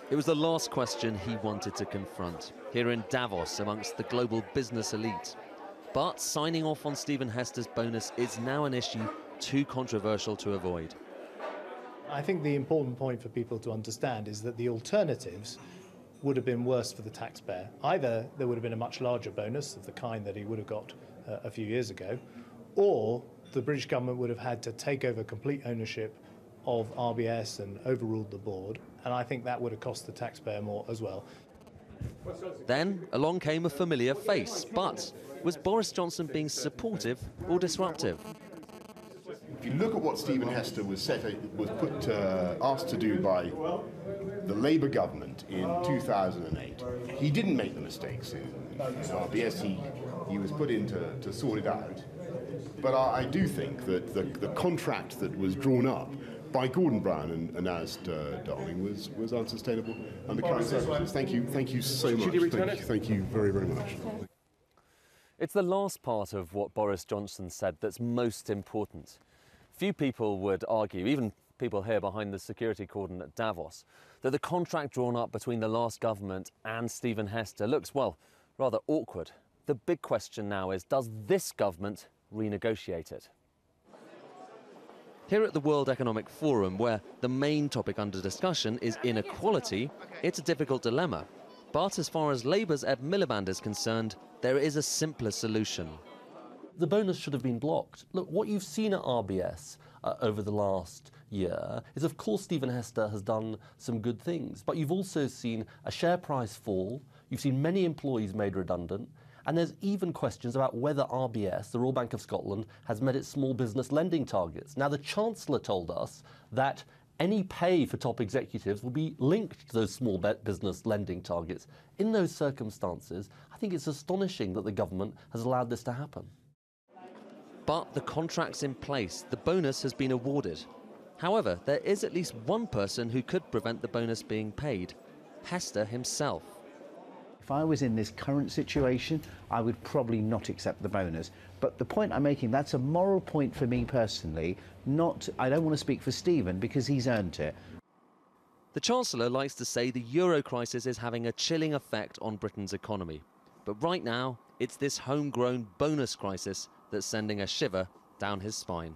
It was the last question he wanted to confront, here in Davos amongst the global business elite. But signing off on Stephen Hester's bonus is now an issue too controversial to avoid. I think the important point for people to understand is that the alternatives would have been worse for the taxpayer. Either there would have been a much larger bonus of the kind that he would have got a few years ago, or the British government would have had to take over complete ownership of RBS and overruled the board, and I think that would have cost the taxpayer more as well. Then along came a familiar face, but was Boris Johnson being supportive or disruptive? If you look at what Stephen Hester was asked to do by the Labour government in 2008, he didn't make the mistakes in RBS. He was put in to sort it out. But I do think that the contract that was drawn up by Gordon Brown and Naz Darling was unsustainable under current circumstances. Thank you so much. Thank you very, very much. It's the last part of what Boris Johnson said that's most important. Few people would argue, even people here behind the security cordon at Davos, that the contract drawn up between the last government and Stephen Hester looks, well, rather awkward. The big question now is, does this government renegotiate it? Here at the World Economic Forum, where the main topic under discussion is inequality, it's a difficult dilemma. But as far as Labour's Ed Miliband is concerned, there is a simpler solution. The bonus should have been blocked. Look, what you've seen at RBS over the last year is, of course, Stephen Hester has done some good things, but you've also seen a share price fall, you've seen many employees made redundant, and there's even questions about whether RBS, the Royal Bank of Scotland, has met its small business lending targets. Now, the Chancellor told us that any pay for top executives will be linked to those small business lending targets. In those circumstances, I think it's astonishing that the government has allowed this to happen. But the contract's in place, the bonus has been awarded. However, there is at least one person who could prevent the bonus being paid: Hester himself. If I was in this current situation, I would probably not accept the bonus. But the point I'm making, that's a moral point for me personally. I don't want to speak for Stephen because he's earned it. The Chancellor likes to say the euro crisis is having a chilling effect on Britain's economy. But right now, it's this homegrown bonus crisis that's sending a shiver down his spine.